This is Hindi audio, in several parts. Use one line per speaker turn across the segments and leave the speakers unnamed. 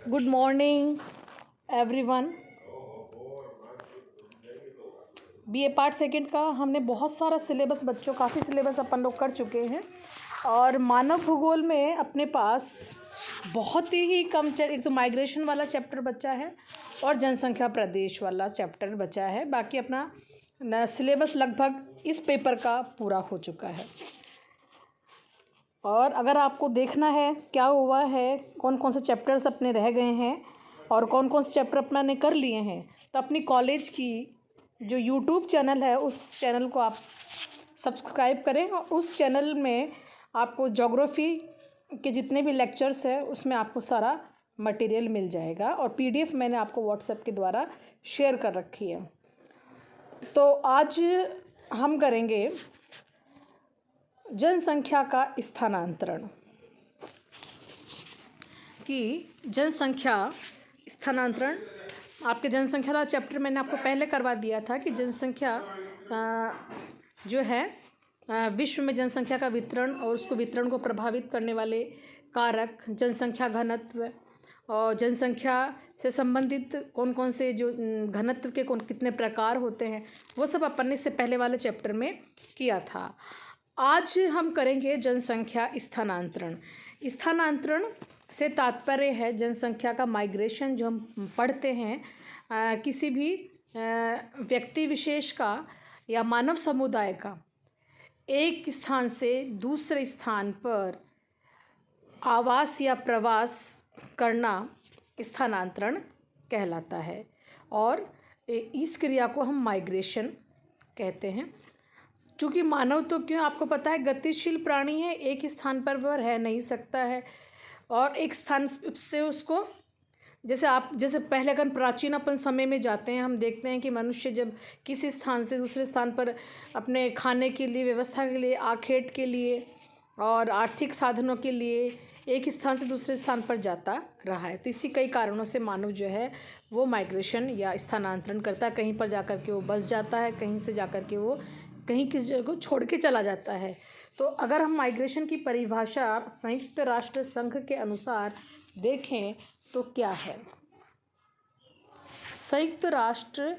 Good morning everyone. BA part second का हमने बहुत सारा सिलेबस बच्चों काफ़ी सिलेबस अपन लोग कर चुके हैं और मानव भूगोल में अपने पास बहुत ही कम एक तो माइग्रेशन वाला चैप्टर बचा है और जनसंख्या प्रदेश वाला चैप्टर बचा है। बाकी अपना सिलेबस लगभग इस पेपर का पूरा हो चुका है। और अगर आपको देखना है क्या हुआ है, कौन कौन से चैप्टर्स अपने रह गए हैं और कौन कौन से चैप्टर अपना ने कर लिए हैं, तो अपनी कॉलेज की जो यूट्यूब चैनल है उस चैनल को आप सब्सक्राइब करें और उस चैनल में आपको ज्योग्राफी के जितने भी लेक्चर्स हैं उसमें आपको सारा मटेरियल मिल जाएगा और पीडीएफ मैंने आपको व्हाट्सएप के द्वारा शेयर कर रखी है। तो आज हम करेंगे जनसंख्या का स्थानांतरण कि जनसंख्या स्थानांतरण आपके जनसंख्या वाला चैप्टर मैंने आपको पहले करवा दिया था कि जनसंख्या जो है विश्व में जनसंख्या का वितरण और उसको वितरण को प्रभावित करने वाले कारक, जनसंख्या घनत्व और जनसंख्या से संबंधित कौन कौन से जो घनत्व के कितने प्रकार होते हैं वो सब अपन ने इससे पहले वाले चैप्टर में किया था। आज हम करेंगे जनसंख्या स्थानांतरण। स्थानांतरण से तात्पर्य है जनसंख्या का माइग्रेशन जो हम पढ़ते हैं किसी भी व्यक्ति विशेष का या मानव समुदाय का एक स्थान से दूसरे स्थान पर आवास या प्रवास करना स्थानांतरण कहलाता है और इस क्रिया को हम माइग्रेशन कहते हैं। क्योंकि मानव तो क्यों आपको पता है गतिशील प्राणी है, एक स्थान पर वह रह नहीं सकता है और एक स्थान से उसको जैसे पहले अगर प्राचीन अपन समय में जाते हैं हम देखते हैं कि मनुष्य जब किसी स्थान से दूसरे स्थान पर अपने खाने के लिए, व्यवस्था के लिए, आखेट के लिए और आर्थिक साधनों के लिए एक स्थान से दूसरे स्थान पर जाता रहा है। तो इसी कई कारणों से मानव जो है वो माइग्रेशन या स्थानांतरण करता है। कहीं पर जाकर के वो बस जाता है, कहीं से जाकर के वो कहीं किसी जगह को छोड़ के चला जाता है। तो अगर हम माइग्रेशन की परिभाषा संयुक्त राष्ट्र संघ के अनुसार देखें तो क्या है? संयुक्त राष्ट्र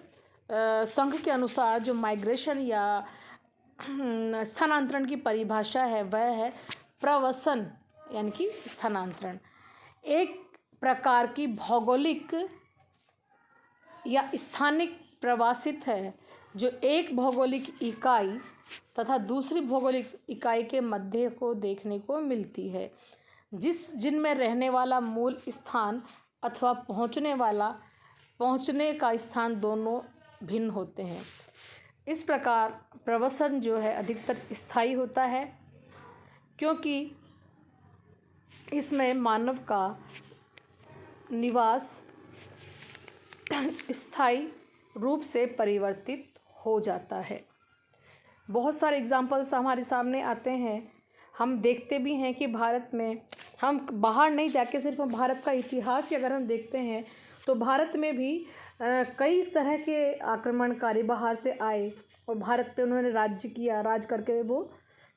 संघ के अनुसार जो माइग्रेशन या स्थानांतरण की परिभाषा है वह है प्रवसन यानी कि स्थानांतरण। एक प्रकार की भौगोलिक या स्थानिक प्रवासित है जो एक भौगोलिक इकाई तथा दूसरी भौगोलिक इकाई के मध्य को देखने को मिलती है, जिनमें रहने वाला मूल स्थान अथवा पहुंचने का स्थान दोनों भिन्न होते हैं। इस प्रकार प्रवसन जो है अधिकतर स्थायी होता है क्योंकि इसमें मानव का निवास स्थायी रूप से परिवर्तित हो जाता है। बहुत सारे एग्जाम्पल्स हमारे सामने आते हैं, हम देखते भी हैं कि भारत में हम बाहर नहीं जाके सिर्फ भारत का इतिहास ही अगर हम देखते हैं तो भारत में भी कई तरह के आक्रमणकारी बाहर से आए और भारत पे उन्होंने राज्य किया, राज करके वो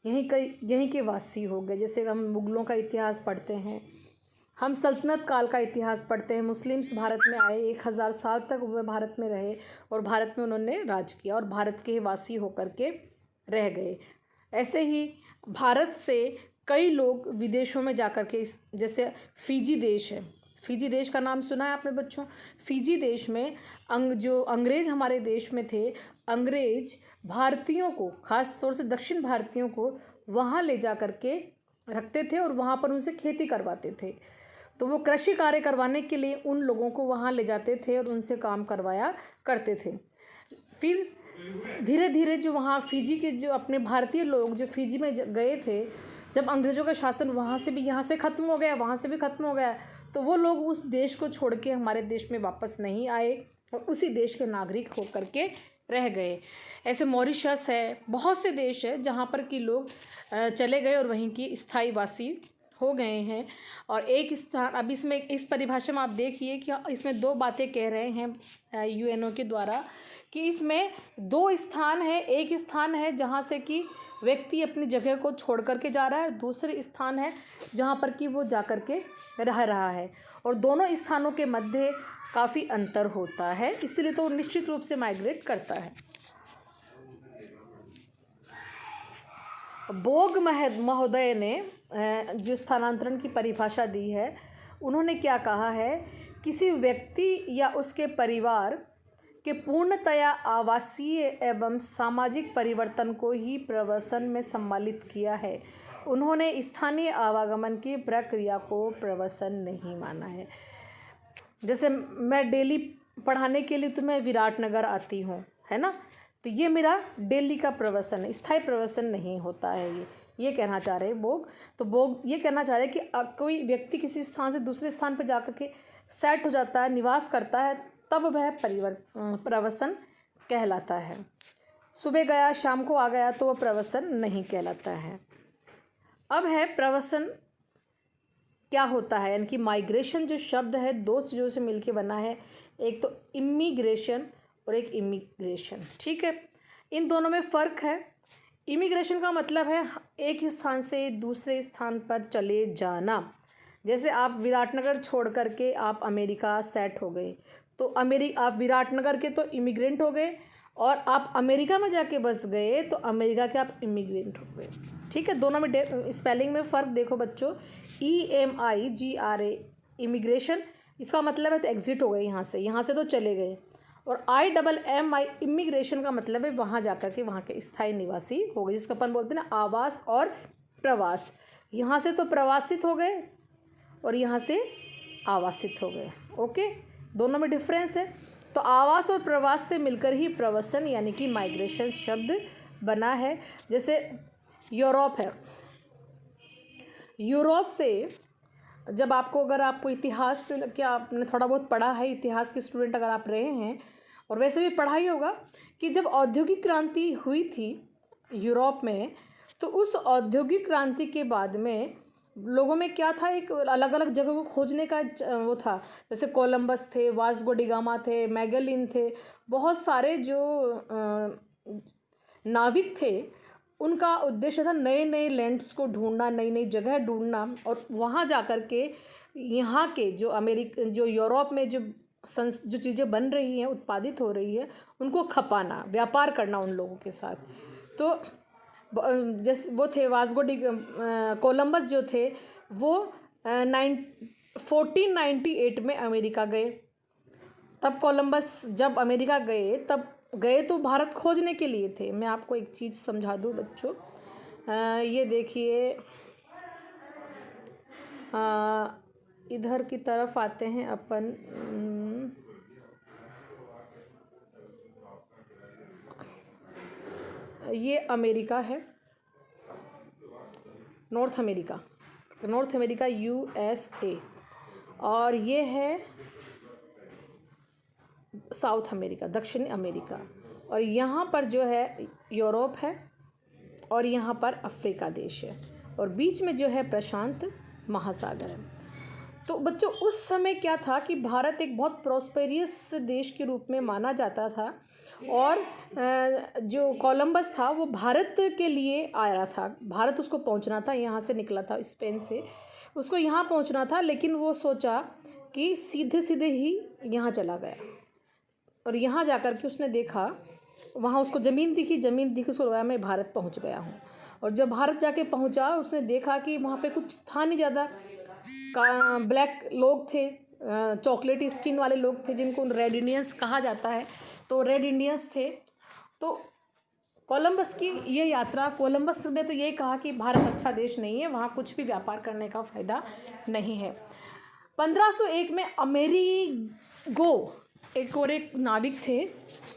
यहीं के वासी हो गए। जैसे हम मुगलों का इतिहास पढ़ते हैं, हम सल्तनत काल का इतिहास पढ़ते हैं, मुस्लिम्स भारत में आए, 1000 साल तक वह भारत में रहे और भारत में उन्होंने राज किया और भारत के वासी होकर के रह गए। ऐसे ही भारत से कई लोग विदेशों में जाकर के जैसे फिजी देश है, फिजी देश का नाम सुना है आपने बच्चों? फिजी देश में जो अंग्रेज़ हमारे देश में थे, अंग्रेज भारतीयों को, ख़ास तौर से दक्षिण भारतीयों को वहाँ ले जा कर के रखते थे और वहाँ पर उनसे खेती करवाते थे। तो वो कृषि कार्य करवाने के लिए उन लोगों को वहाँ ले जाते थे और उनसे काम करवाया करते थे। फिर धीरे धीरे जो वहाँ फिजी के जो अपने भारतीय लोग जो फिजी में गए थे, जब अंग्रेज़ों का शासन वहाँ से भी यहाँ से ख़त्म हो गया, वहाँ से भी ख़त्म हो गया, तो वो लोग उस देश को छोड़ के हमारे देश में वापस नहीं आए और उसी देश के नागरिक होकर के रह गए। ऐसे मॉरिशस है, बहुत से देश है जहाँ पर कि लोग चले गए और वहीं की स्थायी वासी हो गए हैं। और एक स्थान, अब इसमें इस परिभाषा में आप देखिए कि इसमें दो बातें कह रहे हैं यूएनओ के द्वारा कि इसमें दो स्थान है। एक स्थान है जहाँ से कि व्यक्ति अपनी जगह को छोड़ करके जा रहा है, दूसरे स्थान है जहाँ पर कि वो जा कर के रह रहा है, और दोनों स्थानों के मध्य काफ़ी अंतर होता है, इसलिए तो निश्चित रूप से माइग्रेट करता है। बोग महोदय ने जो स्थानांतरण की परिभाषा दी है, उन्होंने क्या कहा है, किसी व्यक्ति या उसके परिवार के पूर्णतया आवासीय एवं सामाजिक परिवर्तन को ही प्रवसन में सम्मिलित किया है। उन्होंने स्थानीय आवागमन की प्रक्रिया को प्रवसन नहीं माना है। जैसे मैं डेली पढ़ाने के लिए तो मैं विराटनगर आती हूँ, है ना, तो ये मेरा डेली का प्रवसन है, स्थायी प्रवसन नहीं होता है। ये कहना चाह रहे हैं बोग। तो बोग ये कहना चाह रहे हैं कि कोई व्यक्ति किसी स्थान से दूसरे स्थान पर जाकर के सेट हो जाता है, निवास करता है, तब वह प्रवसन कहलाता है। सुबह गया शाम को आ गया तो वह प्रवसन नहीं कहलाता है। अब है प्रवसन क्या होता है, यानी कि माइग्रेशन जो शब्द है दो चीज़ों से मिलके बना है, एक तो इमिग्रेशन और एक इमिग्रेशन। ठीक है, इन दोनों में फ़र्क है। इमिग्रेशन का मतलब है एक स्थान से दूसरे स्थान पर चले जाना। जैसे आप विराटनगर छोड़ करके आप अमेरिका सेट हो गए, तो आप विराटनगर के तो इमिग्रेंट हो गए, और आप अमेरिका में जाके बस गए तो अमेरिका के आप इमिग्रेंट हो गए। ठीक है, दोनों में स्पेलिंग में फ़र्क देखो बच्चों। EMIGRA इमिग्रेशन, इसका मतलब है तो एग्ज़िट हो गए, यहाँ से तो चले गए। और IMMI इमिग्रेशन का मतलब है वहाँ जाकर के वहाँ के स्थायी निवासी हो गए, जिसको अपन बोलते हैं ना आवास और प्रवास। यहाँ से तो प्रवासित हो गए और यहाँ से आवासित हो गए। ओके, दोनों में डिफरेंस है। तो आवास और प्रवास से मिलकर ही प्रवसन यानी कि माइग्रेशन शब्द बना है। जैसे यूरोप है, यूरोप से जब आपको, अगर आपको इतिहास क्या आपने थोड़ा बहुत पढ़ा है, इतिहास के स्टूडेंट अगर आप रहे हैं, और वैसे भी पढ़ा ही होगा कि जब औद्योगिक क्रांति हुई थी यूरोप में, तो उस औद्योगिक क्रांति के बाद में लोगों में क्या था, एक अलग अलग जगह को खोजने का वो था। जैसे कोलंबस थे, वास्को डी गामा थे, मैगलिन थे, बहुत सारे जो नाविक थे, उनका उद्देश्य था नए नए लैंड्स को ढूंढना, नई नई जगह ढूंढना, और वहाँ जा कर के यहाँ के जो यूरोप में जो चीज़ें बन रही हैं, उत्पादित हो रही है, उनको खपाना, व्यापार करना उन लोगों के साथ। तो जैसे वो थे कोलंबस जो थे, वो 1498 में अमेरिका गए। तब कोलंबस जब अमेरिका गए, तब गए तो भारत खोजने के लिए थे। मैं आपको एक चीज़ समझा दूँ बच्चों, ये देखिए, इधर की तरफ आते हैं अपन। ये अमेरिका है, नॉर्थ अमेरिका USA, और ये है साउथ अमेरिका, दक्षिणी अमेरिका, और यहाँ पर जो है यूरोप है, और यहाँ पर अफ्रीका देश है, और बीच में जो है प्रशांत महासागर है। तो बच्चों उस समय क्या था कि भारत एक बहुत प्रॉस्पेरियस देश के रूप में माना जाता था, और जो कोलंबस था वो भारत के लिए आया था, भारत उसको पहुंचना था, यहाँ से निकला था स्पेन से, उसको यहाँ पहुंचना था, लेकिन वो सोचा कि सीधे सीधे ही यहाँ चला गया, और यहाँ जाकर के उसने देखा, वहाँ उसको ज़मीन दिखी, उसको लगा मैं भारत पहुँच गया हूँ। और जब भारत जाके पहुँचा, उसने देखा कि वहाँ पे कुछ था नहीं ज़्यादा, ब्लैक लोग थे, चॉकलेटी स्किन वाले लोग थे, जिनको रेड इंडियंस कहा जाता है, तो रेड इंडियंस थे। तो कोलंबस की ये यात्रा, कोलंबस ने तो ये कहा कि भारत अच्छा देश नहीं है, वहाँ कुछ भी व्यापार करने का फ़ायदा नहीं है। 1501 में अमेरिगो एक नाविक थे,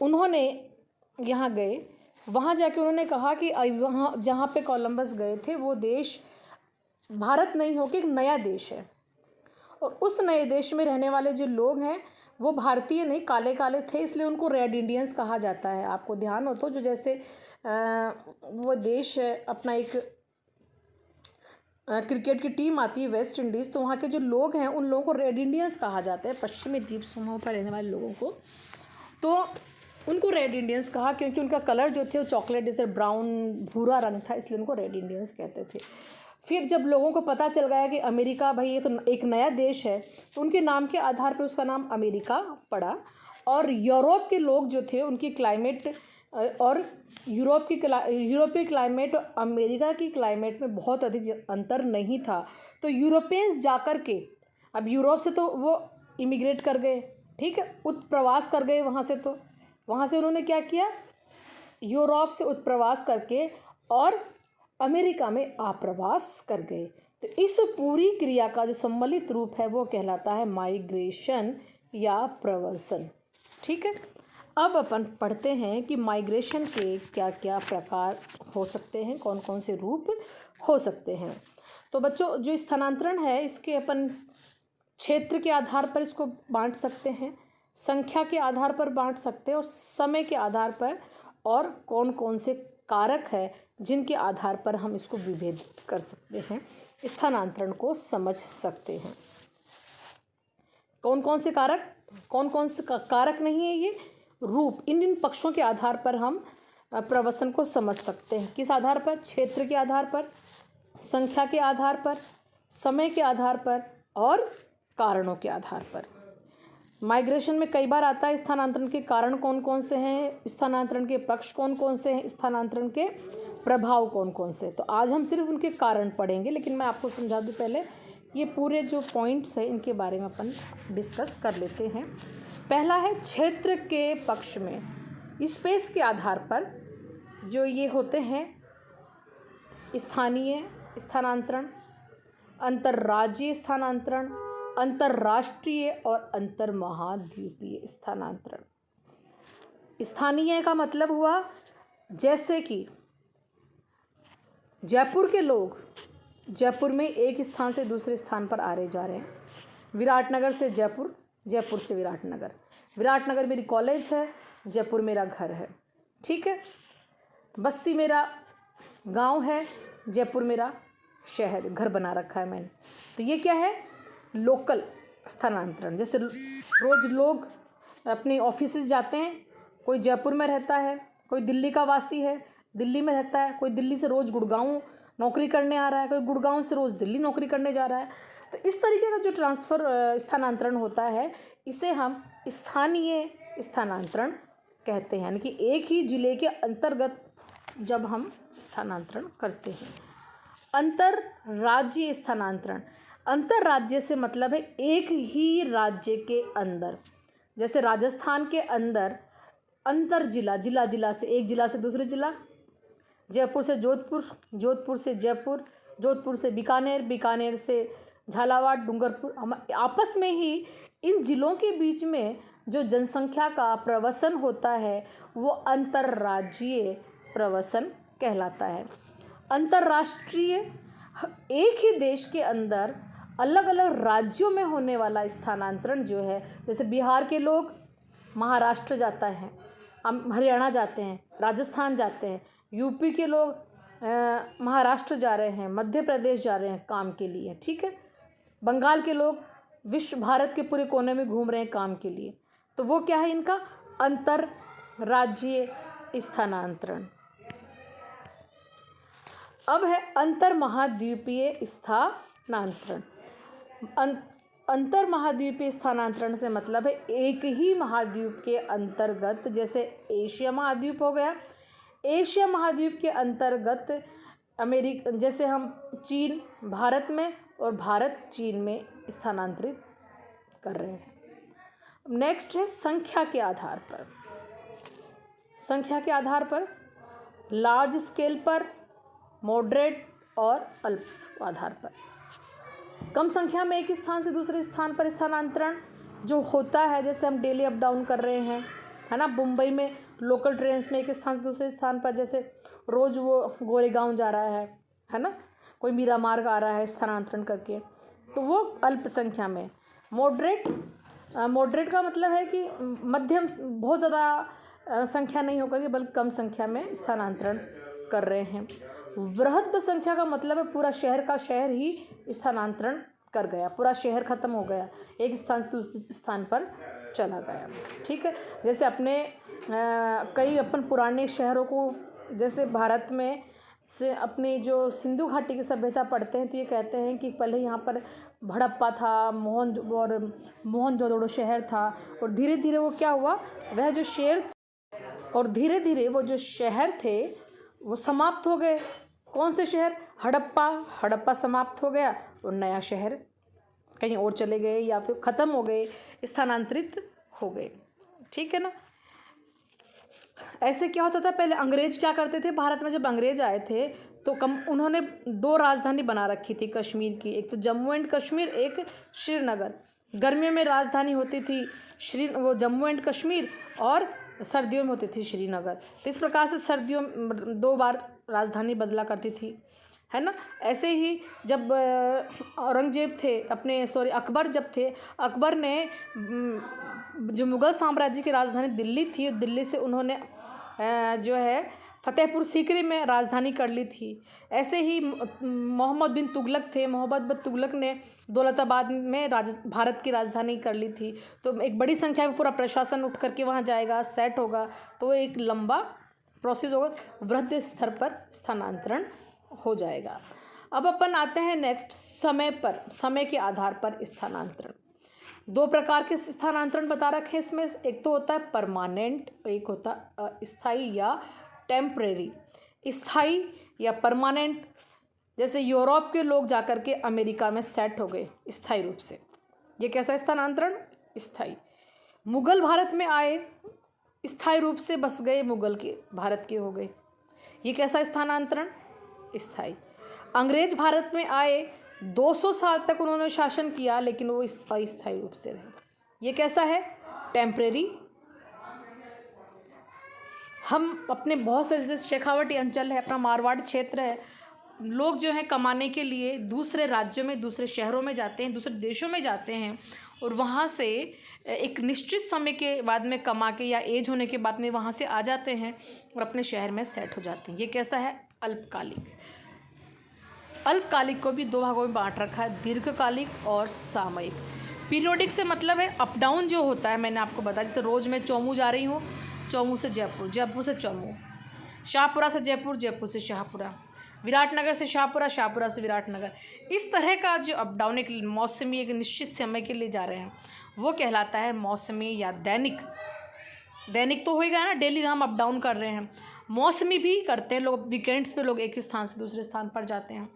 उन्होंने यहाँ गए, वहाँ जाके उन्होंने कहा कि वहाँ जहाँ पे कोलंबस गए थे वो देश भारत नहीं होकर एक नया देश है, और उस नए देश में रहने वाले जो लोग हैं वो भारतीय नहीं, काले काले थे, इसलिए उनको रेड इंडियंस कहा जाता है। आपको ध्यान हो तो, जो जैसे वो देश है अपना एक क्रिकेट की टीम आती है वेस्ट इंडीज़, तो वहाँ के जो लोग हैं उन लोगों को रेड इंडियंस कहा जाता है, पश्चिमी द्वीप समूह पर रहने वाले लोगों को। तो उनको रेड इंडियंस कहा क्योंकि उनका कलर जो थे वो चॉकलेट जैसे ब्राउन भूरा रंग था, इसलिए उनको रेड इंडियंस कहते थे। फिर जब लोगों को पता चल गया कि अमेरिका भाई ये तो एक नया देश है, तो उनके नाम के आधार पर उसका नाम अमेरिका पड़ा। और यूरोप के लोग जो थे उनकी क्लाइमेट और यूरोपीय क्लाइमेट और अमेरिका की क्लाइमेट में बहुत अधिक अंतर नहीं था। तो यूरोपियंस जाकर के, अब यूरोप से तो वो इमिग्रेट कर गए, ठीक है, उत्प्रवास कर गए वहाँ से, तो वहाँ से उन्होंने क्या किया, यूरोप से उत्प्रवास करके और अमेरिका में आप्रवास कर गए। तो इस पूरी क्रिया का जो सम्मिलित रूप है वो कहलाता है माइग्रेशन या प्रवर्सन। ठीक है, अब अपन पढ़ते हैं कि माइग्रेशन के क्या क्या प्रकार हो सकते हैं, कौन कौन से रूप हो सकते हैं। तो बच्चों, जो स्थानांतरण है इसके अपन क्षेत्र के आधार पर इसको बांट सकते हैं, संख्या के आधार पर बांट सकते हैं और समय के आधार पर, और कौन कौन से कारक है जिनके आधार पर हम इसको विभेदित कर सकते हैं, स्थानांतरण को समझ सकते हैं। कौन कौन से कारक, कौन कौन से कारक नहीं है, ये रूप, इन पक्षों के आधार पर हम प्रवसन को समझ सकते हैं। किस आधार पर? क्षेत्र के आधार पर, संख्या के आधार पर, समय के आधार पर और कारणों के आधार पर। माइग्रेशन में कई बार आता है स्थानांतरण के कारण कौन कौन से हैं, स्थानांतरण के पक्ष कौन कौन से हैं, स्थानांतरण के प्रभाव कौन कौन से। तो आज हम सिर्फ उनके कारण पढ़ेंगे, लेकिन मैं आपको समझा दूँ पहले, ये पूरे जो पॉइंट्स हैं इनके बारे में अपन डिस्कस कर लेते हैं। पहला है क्षेत्र के पक्ष में, स्पेस के आधार पर जो ये होते हैं स्थानीय स्थानांतरण, अंतर्राज्यीय स्थानांतरण, अंतर्राष्ट्रीय और अंतर्महाद्वीपीय स्थानांतरण। स्थानीय का मतलब हुआ जैसे कि जयपुर के लोग जयपुर में एक स्थान से दूसरे स्थान पर आ रहे जा रहे हैं, विराटनगर से जयपुर, जयपुर से विराटनगर, विराटनगर मेरी कॉलेज है, जयपुर मेरा घर है, ठीक है, बस्सी मेरा गांव है, जयपुर मेरा शहर, घर बना रखा है मैंने। तो ये क्या है? लोकल स्थानांतरण। जैसे रोज़ लोग अपने ऑफिसेज जाते हैं, कोई जयपुर में रहता है, कोई दिल्ली का वासी है, दिल्ली में रहता है, कोई दिल्ली से रोज़ गुड़गांव नौकरी करने आ रहा है, कोई गुड़गांव से रोज़ दिल्ली नौकरी करने जा रहा है। तो इस तरीके का जो ट्रांसफ़र स्थानांतरण होता है इसे हम स्थानीय स्थानांतरण कहते हैं, यानी कि एक ही जिले के अंतर्गत जब हम स्थानांतरण करते हैं। अंतर्राज्यीय स्थानांतरण, अंतर्राज्य से मतलब है एक ही राज्य के अंदर। जैसे राजस्थान के अंदर अंतर जिला, जिला से, एक जिला से दूसरे जिला, जयपुर से जोधपुर, जोधपुर से जयपुर, जोधपुर से बीकानेर, बीकानेर से झालावाड़, डूंगरपुर, आपस में ही इन जिलों के बीच में जो जनसंख्या का प्रवसन होता है वो अंतर्राज्यीय प्रवसन कहलाता है। अंतर्राष्ट्रीय, एक ही देश के अंदर अलग अलग राज्यों में होने वाला स्थानांतरण जो है, जैसे बिहार के लोग महाराष्ट्र जाता है, हरियाणा जाते हैं, राजस्थान जाते हैं, यूपी के लोग महाराष्ट्र जा रहे हैं, मध्य प्रदेश जा रहे हैं काम के लिए, ठीक है, बंगाल के लोग भारत के पूरे कोने में घूम रहे हैं काम के लिए। तो वो क्या है इनका? अंतर्राज्यीय स्थानांतरण। अब है अंतर्महाद्वीपीय स्थानांतरण। अंतर्महाद्वीपीय स्थानांतरण से मतलब है एक ही महाद्वीप के अंतर्गत, जैसे एशिया महाद्वीप हो गया, एशिया महाद्वीप के अंतर्गत अमेरिका, जैसे हम चीन भारत में और भारत चीन में स्थानांतरित कर रहे हैं। नेक्स्ट है संख्या के आधार पर। संख्या के आधार पर लार्ज स्केल पर, मॉडरेट और अल्प आधार पर। कम संख्या में एक स्थान से दूसरे स्थान पर स्थानांतरण जो होता है, जैसे हम डेली अप डाउन कर रहे हैं, है ना, मुंबई में लोकल ट्रेन्स में एक स्थान से दूसरे स्थान पर, जैसे रोज़ वो गोरेगांव जा रहा है ना, कोई मीरा मार्ग आ रहा है स्थानांतरण करके, तो वो अल्प संख्या में। मॉडरेट का मतलब है कि मध्यम, बहुत ज़्यादा संख्या नहीं होकर के बल्कि कम संख्या में स्थानांतरण कर रहे हैं। वृहद संख्या का मतलब है पूरा शहर का शहर ही स्थानांतरण कर गया, पूरा शहर ख़त्म हो गया, एक स्थान से दूसरे स्थान पर चला गया। ठीक है, जैसे अपने कई अपन पुराने शहरों को, जैसे भारत में से अपनी जो सिंधु घाटी की सभ्यता पढ़ते हैं तो ये कहते हैं कि पहले यहाँ पर हड़प्पा था, मोहनजोदड़ो शहर था, और धीरे धीरे वो क्या हुआ, वह जो शहर और धीरे धीरे वो जो शहर थे वो समाप्त हो गए। कौन से शहर? हड़प्पा समाप्त हो गया और नया शहर कहीं और चले गए या फिर ख़त्म हो गए, स्थानांतरित हो गए। ठीक है ना। ऐसे क्या होता था पहले, अंग्रेज क्या करते थे भारत में, जब अंग्रेज आए थे तो उन्होंने 2 राजधानी बना रखी थी कश्मीर की, एक तो जम्मू एंड कश्मीर, एक श्रीनगर। गर्मियों में राजधानी होती थी वो जम्मू एंड कश्मीर, और सर्दियों में होती थी श्रीनगर। तो इस प्रकार से सर्दियों 2 बार राजधानी बदला करती थी, है ना। ऐसे ही जब औरंगजेब थे अकबर जब थे, अकबर ने जो मुग़ल साम्राज्य की राजधानी दिल्ली थी, दिल्ली से उन्होंने जो है फतेहपुर सीकरी में राजधानी कर ली थी। ऐसे ही मोहम्मद बिन तुगलक थे, मोहम्मद बिन तुगलक ने दौलताबाद में भारत की राजधानी कर ली थी। तो एक बड़ी संख्या में पूरा प्रशासन उठ करके वहाँ जाएगा, सेट होगा, तो एक लंबा प्रोसेस होगा, वृहद स्तर पर स्थानांतरण हो जाएगा। अब अपन आते हैं नेक्स्ट समय के आधार पर स्थानांतरण। 2 प्रकार के स्थानांतरण बता रखे हैं इसमें, एक तो होता है परमानेंट, एक होता है अस्थाई या टेम्परेरी। स्थाई या परमानेंट, जैसे यूरोप के लोग जाकर के अमेरिका में सेट हो गए स्थायी रूप से, ये कैसा स्थानांतरण? स्थाई। मुग़ल भारत में आए, स्थायी रूप से बस गए, मुग़ल के भारत के हो गए, ये कैसा स्थानांतरण? स्थाई। अंग्रेज भारत में आए, 200 साल तक उन्होंने शासन किया, लेकिन वो अस्थायी रूप से रहे, ये कैसा है? टेम्परेरी। हम अपने बहुत से, जैसे शेखावटी अंचल है, अपना मारवाड़ क्षेत्र है, लोग जो हैं कमाने के लिए दूसरे राज्यों में, दूसरे शहरों में जाते हैं, दूसरे देशों में जाते हैं, और वहाँ से एक निश्चित समय के बाद में कमा के या एज होने के बाद में वहाँ से आ जाते हैं और अपने शहर में सेट हो जाते हैं, ये कैसा है? अल्पकालिक। अल्पकालिक को भी 2 भागों में बांट रखा है, दीर्घकालिक और सामयिक। पीरियोडिक से मतलब है अप डाउन जो होता है, मैंने आपको बताया, जैसे रोज़ मैं चौमू जा रही हूँ, चौमू से जयपुर, जयपुर से चौमू, शाहपुरा से जयपुर, जयपुर से शाहपुरा, विराटनगर से शाहपुरा, शाहपुरा से विराटनगर। इस तरह का जो अप डाउन, एक मौसमी, एक निश्चित समय के लिए जा रहे हैं, वो कहलाता है मौसमी या दैनिक। दैनिक तो होएगा ना, डेली हम अप डाउन कर रहे हैं। मौसमी भी करते हैं लोग, वीकेंड्स पे लोग एक स्थान से दूसरे स्थान पर जाते हैं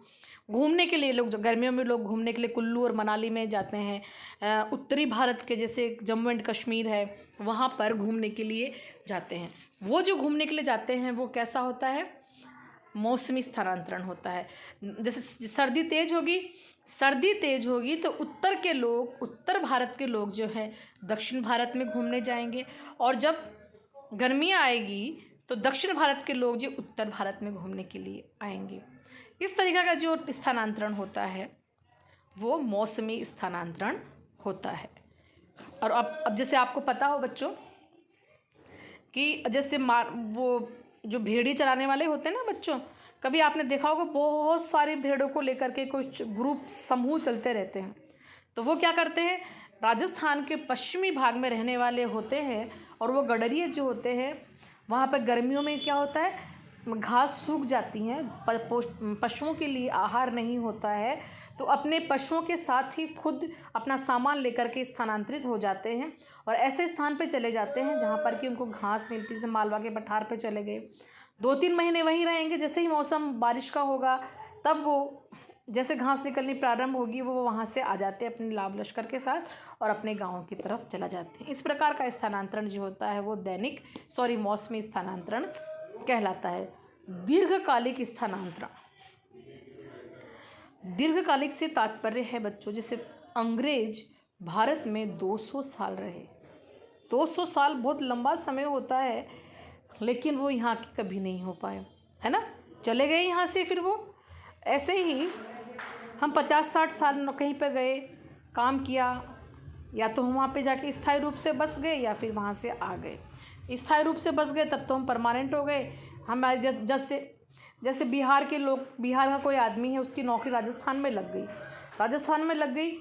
घूमने के लिए। लोग गर्मियों में लोग घूमने के लिए कुल्लू और मनाली में जाते हैं, उत्तरी भारत के जैसे जम्मू एंड कश्मीर है, वहाँ पर घूमने के लिए जाते हैं। वो जो घूमने के लिए जाते हैं वो कैसा होता है? मौसमी स्थानांतरण होता है। जैसे सर्दी तेज होगी तो उत्तर भारत के लोग जो है दक्षिण भारत में घूमने जाएंगे, और जब गर्मियाँ आएगी तो दक्षिण भारत के लोग जो उत्तर भारत में घूमने के लिए आएंगे। इस तरीक़ा का जो स्थानांतरण होता है वो मौसमी स्थानांतरण होता है। और अब जैसे आपको पता हो बच्चों कि जैसे वो जो भेड़ी चराने वाले होते हैं ना बच्चों, कभी आपने देखा होगा बहुत सारी भेड़ों को लेकर के कुछ ग्रुप समूह चलते रहते हैं। तो वो क्या करते हैं, राजस्थान के पश्चिमी भाग में रहने वाले होते हैं, और वो गडरिये जो होते हैं वहाँ पर गर्मियों में क्या होता है, घास सूख जाती हैं, पशुओं के लिए आहार नहीं होता है, तो अपने पशुओं के साथ ही खुद अपना सामान लेकर के स्थानांतरित हो जाते हैं और ऐसे स्थान पे चले जाते हैं जहाँ पर कि उनको घास मिलती है। जैसे मालवा के पठार पे चले गए, 2-3 महीने वहीं रहेंगे, जैसे ही मौसम बारिश का होगा तब वो जैसे घास निकलनी प्रारंभ होगी वो वहाँ से आ जाते हैं अपने लाभ लश्कर के साथ और अपने गाँव की तरफ चला जाते हैं। इस प्रकार का स्थानांतरण जो होता है वो मौसमी स्थानांतरण कहलाता है। दीर्घकालिक स्थानांतरण, दीर्घकालिक से तात्पर्य है बच्चों जैसे अंग्रेज भारत में 200 साल रहे। 200 साल बहुत लंबा समय होता है, लेकिन वो यहाँ के कभी नहीं हो पाए, है ना, चले गए यहाँ से। फिर वो ऐसे ही हम 50-60 साल कहीं पर गए, काम किया, या तो हम वहाँ पे जाके स्थायी रूप से बस गए या फिर वहाँ से आ गए। स्थायी रूप से बस गए तब तो हम परमानेंट हो गए। हमारे जैसे बिहार के लोग, बिहार का कोई आदमी है, उसकी नौकरी राजस्थान में लग गई, राजस्थान में लग गई,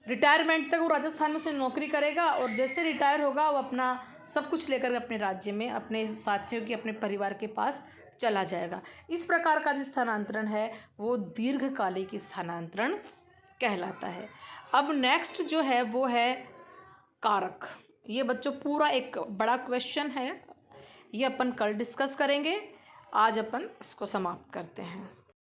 रिटायरमेंट तक वो राजस्थान में से नौकरी करेगा और जैसे रिटायर होगा वो अपना सब कुछ लेकर अपने राज्य में, अपने साथियों की, अपने परिवार के पास चला जाएगा। इस प्रकार का जो स्थानांतरण है वो दीर्घकालिक स्थानांतरण कहलाता है। अब नेक्स्ट जो है वो है कारक। ये बच्चों पूरा एक बड़ा क्वेश्चन है, ये अपन कल डिस्कस करेंगे। आज अपन इसको समाप्त करते हैं।